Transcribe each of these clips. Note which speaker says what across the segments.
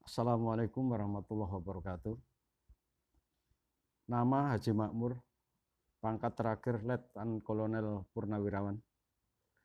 Speaker 1: Assalamualaikum warahmatullahi wabarakatuh. Nama Haji Makmur, pangkat terakhir Letnan Kolonel Purnawirawan,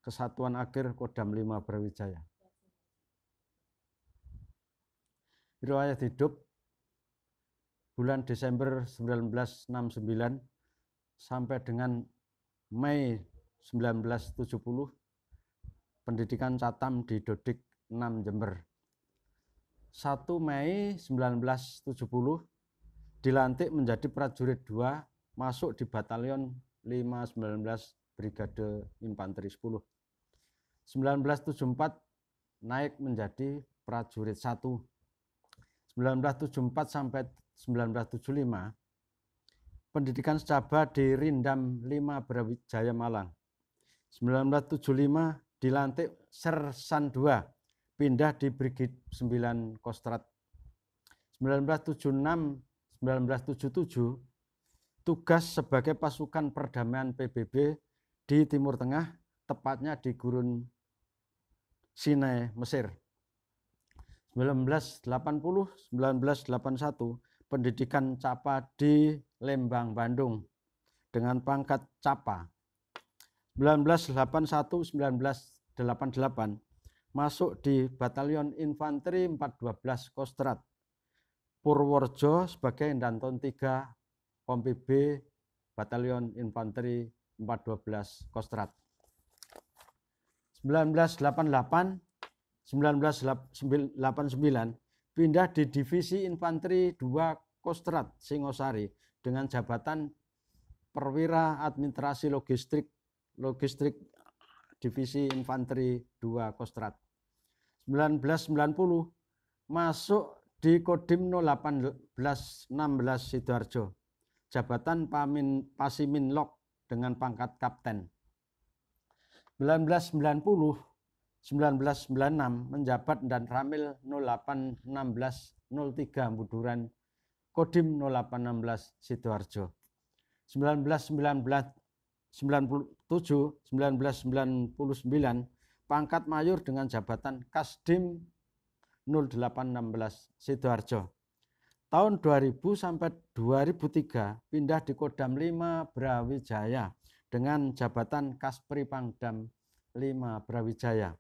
Speaker 1: Kesatuan Akhir Kodam 5 Brawijaya. Riwayat hidup bulan Desember 1969 sampai dengan Mei 1970, pendidikan Catam di Dodik 6 Jember. 1 Mei 1970 dilantik menjadi prajurit 2, masuk di Batalion 519 Brigade Infanteri 10. 1974 naik menjadi prajurit 1. 1974 sampai 1975 pendidikan secaba di Rindam 5 Brawijaya Malang. 1975 dilantik Sersan 2, pindah di Brigade 9 Kostrat. 1976-1977 tugas sebagai pasukan perdamaian PBB di Timur Tengah, tepatnya di Gurun Sinai, Mesir. 1980-1981 pendidikan Capa di Lembang, Bandung dengan pangkat Capa. 1981-1988 masuk di Batalion Infanteri 412 Kostrat, Purworejo sebagai Danton 3 Kompi B Batalion Infanteri 412 Kostrat. 1988-1989 pindah di Divisi Infanteri 2 Kostrat Singosari dengan jabatan Perwira Administrasi Logistik Divisi Infanteri 2 Kostrat. 1990 masuk di Kodim 01816 Sidoarjo, jabatan Pasiminlok dengan pangkat Kapten. 1990-1996 menjabat dan Ramil 081603 Buduran, Kodim 0816 Sidoarjo. 1997-1999 pangkat mayor dengan jabatan Kasdim 0816 Sidoarjo. Tahun 2000 sampai 2003 pindah di Kodam 5 Brawijaya dengan jabatan Kaspri Pangdam 5 Brawijaya.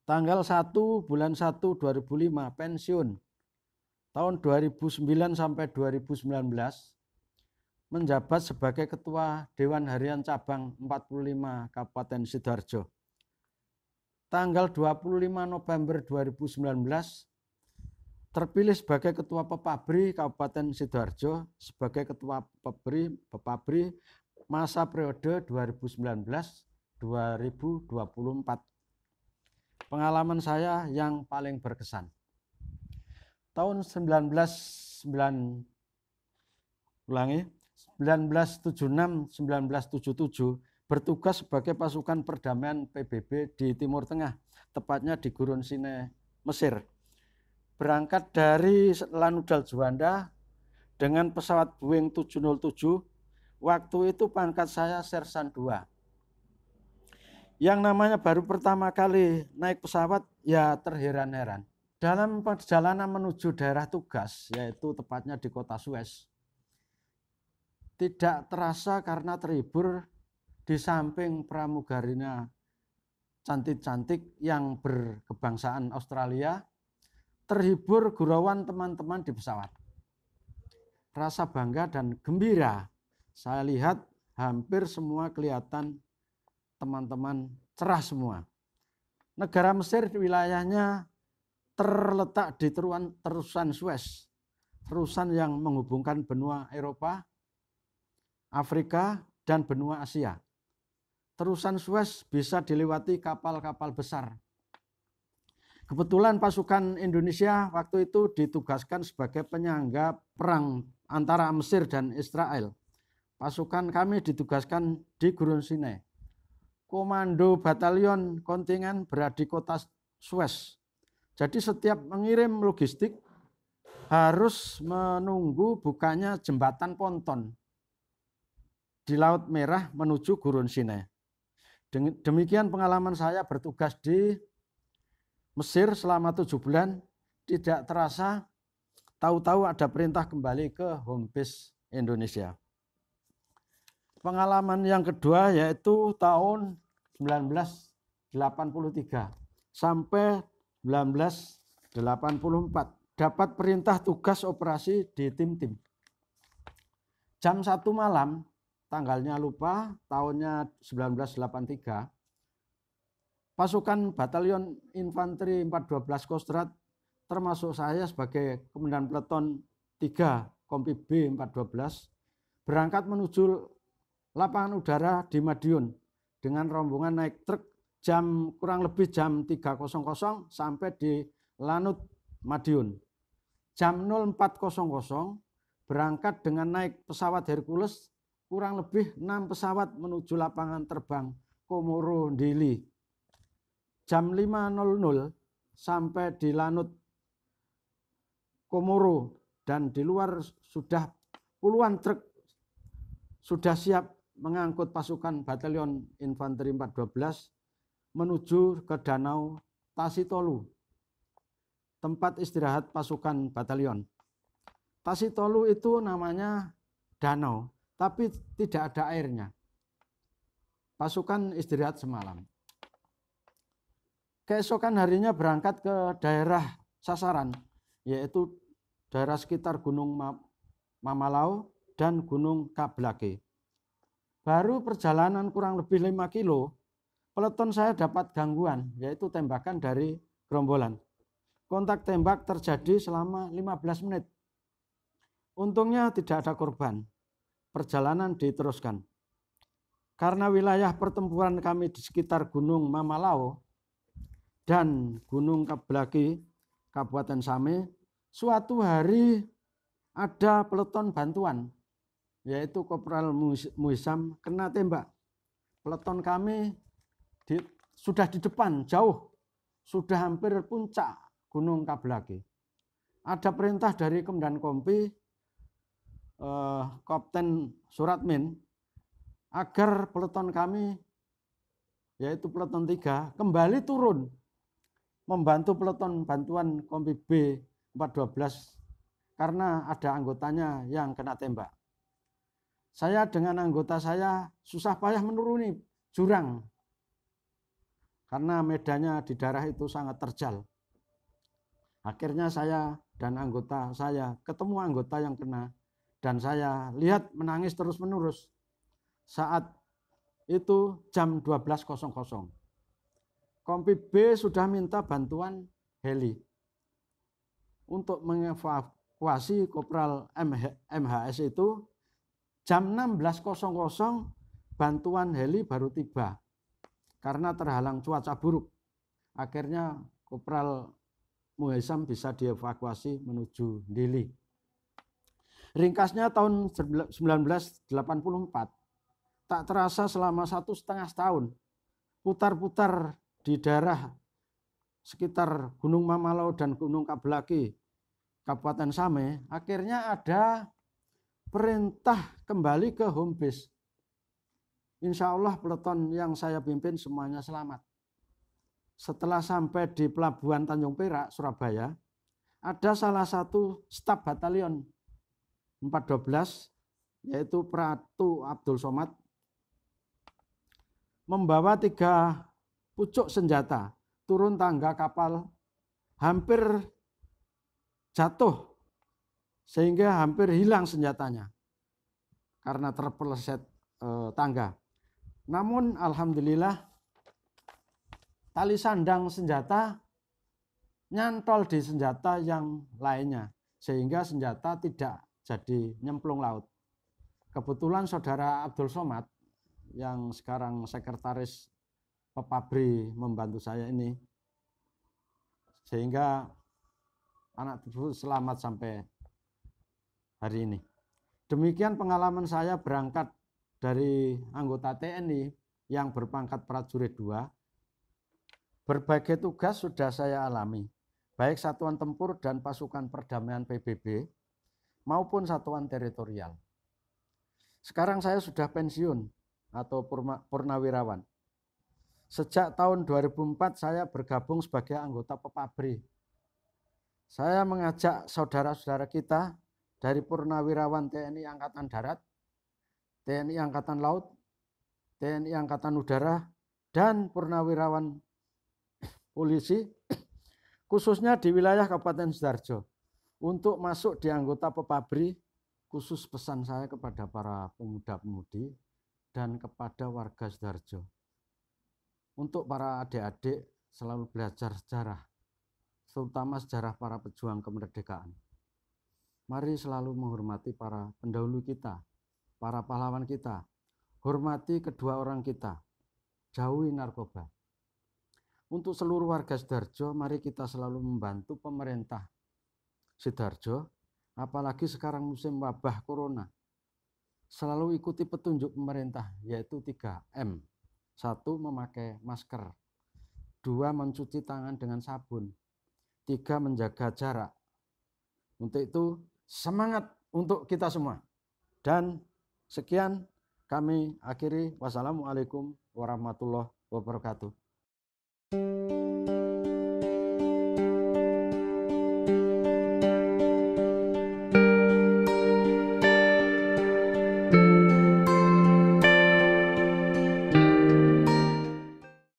Speaker 1: Tanggal 1 bulan 1 2005 pensiun. Tahun 2009 sampai 2019 menjabat sebagai Ketua Dewan Harian Cabang 45 Kabupaten Sidoarjo. Tanggal 25 November 2019 terpilih sebagai Ketua Pepabri Kabupaten Sidoarjo sebagai Ketua Pepabri masa periode 2019-2024. Pengalaman saya yang paling berkesan. Tahun 1976-1977 bertugas sebagai pasukan perdamaian PBB di Timur Tengah, tepatnya di Gurun Sinai, Mesir. Berangkat dari Lanudal Juanda dengan pesawat Boeing 707, waktu itu pangkat saya Sersan 2. Yang namanya baru pertama kali naik pesawat ya terheran-heran. Dalam perjalanan menuju daerah tugas, yaitu tepatnya di kota Suez, tidak terasa karena terhibur di samping pramugarinya cantik-cantik yang berkebangsaan Australia, terhibur gurauan teman-teman di pesawat. Rasa bangga dan gembira saya lihat hampir semua kelihatan teman-teman cerah semua. Negara Mesir wilayahnya terletak di terusan Suez, terusan yang menghubungkan benua Eropa, Afrika, dan benua Asia. Terusan Suez bisa dilewati kapal-kapal besar. Kebetulan pasukan Indonesia waktu itu ditugaskan sebagai penyangga perang antara Mesir dan Israel. Pasukan kami ditugaskan di Gurun Sinai. Komando batalion kontingen berada di kota Suez. Jadi setiap mengirim logistik harus menunggu bukanya jembatan ponton di Laut Merah menuju Gurun Sinai. Demikian pengalaman saya bertugas di Mesir selama 7 bulan tidak terasa tahu-tahu ada perintah kembali ke home base Indonesia. Pengalaman yang kedua yaitu tahun 1983 sampai 1984. Dapat perintah tugas operasi di tim-tim. Jam 1 malam, tanggalnya lupa, tahunnya 1983, pasukan Batalion Infanteri 412 Kostrad, termasuk saya sebagai Komandan Peleton 3 Kompi B 412, berangkat menuju lapangan udara di Madiun dengan rombongan naik truk kurang lebih jam 3.00 sampai di Lanut Madiun. Jam 04.00 berangkat dengan naik pesawat Hercules, kurang lebih 6 pesawat menuju lapangan terbang Komoro Dili. Jam 5.00 sampai di Lanut Komoro, dan di luar sudah puluhan truk sudah siap mengangkut pasukan Batalion Infanteri 412 menuju ke Danau Tasitolu, tempat istirahat pasukan batalion. Tasitolu itu namanya danau, tapi tidak ada airnya. Pasukan istirahat semalam. Keesokan harinya berangkat ke daerah sasaran, yaitu daerah sekitar Gunung Mamalau dan Gunung Kablake. Baru perjalanan kurang lebih 5 kilo, peleton saya dapat gangguan, yaitu tembakan dari gerombolan. Kontak tembak terjadi selama 15 menit. Untungnya tidak ada korban. Perjalanan diteruskan. Karena wilayah pertempuran kami di sekitar Gunung Mamalau dan Gunung Kablaki, Kabupaten Same, suatu hari ada peleton bantuan, yaitu Kopral Muisam, kena tembak. Peleton kami sudah di depan, jauh, sudah hampir puncak Gunung Kablaki. Ada perintah dari Komandan Kompi, Kapten Suratmin, agar peleton kami, yaitu peleton 3, kembali turun membantu peleton bantuan Kompi B 412 karena ada anggotanya yang kena tembak. Saya dengan anggota saya susah payah menuruni jurang karena medannya di daerah itu sangat terjal. Akhirnya saya dan anggota saya ketemu anggota yang kena, dan saya lihat menangis terus-menerus. Saat itu jam 12.00. Kompi B sudah minta bantuan heli untuk mengevakuasi Kopral MHS itu. Jam 16.00 bantuan heli baru tiba karena terhalang cuaca buruk. Akhirnya Kopral Muhaisam bisa dievakuasi menuju Dili. Ringkasnya tahun 1984, tak terasa selama 1,5 tahun putar-putar di daerah sekitar Gunung Mamalau dan Gunung Kablaki, Kabupaten Same, akhirnya ada perintah kembali ke home base. Insya Allah peleton yang saya pimpin semuanya selamat. Setelah sampai di Pelabuhan Tanjung Perak, Surabaya, ada salah satu staf batalion 412, yaitu Pratu Abdul Somad, membawa 3 pucuk senjata, turun tangga kapal, hampir jatuh, sehingga hampir hilang senjatanya karena terpeleset tangga. Namun alhamdulillah tali sandang senjata nyantol di senjata yang lainnya, sehingga senjata tidak jadi nyemplung laut. Kebetulan saudara Abdul Somad yang sekarang sekretaris Pepabri membantu saya ini, sehingga anak tersebut selamat sampai hari ini. Demikian pengalaman saya berangkat dari anggota TNI yang berpangkat prajurit 2. Berbagai tugas sudah saya alami, baik satuan tempur dan pasukan perdamaian PBB maupun satuan teritorial. Sekarang saya sudah pensiun atau purnawirawan. Sejak tahun 2004 saya bergabung sebagai anggota Pepabri. Saya mengajak saudara-saudara kita dari Purnawirawan TNI Angkatan Darat, TNI Angkatan Laut, TNI Angkatan Udara, dan Purnawirawan Polisi, khususnya di wilayah Kabupaten Sidoarjo, untuk masuk di anggota Pepabri. Khusus pesan saya kepada para pemuda-pemudi dan kepada warga Sidoarjo, untuk para adik-adik selalu belajar sejarah, terutama sejarah para pejuang kemerdekaan. Mari selalu menghormati para pendahulu kita, para pahlawan kita, hormati kedua orang kita, jauhi narkoba. Untuk seluruh warga Sidoarjo, mari kita selalu membantu pemerintah Sidoarjo, apalagi sekarang musim wabah corona. Selalu ikuti petunjuk pemerintah, yaitu 3M. 1. Memakai masker. 2. Mencuci tangan dengan sabun. 3. Menjaga jarak. Untuk itu, semangat untuk kita semua. Dan sekian kami akhiri. Wassalamualaikum warahmatullahi wabarakatuh.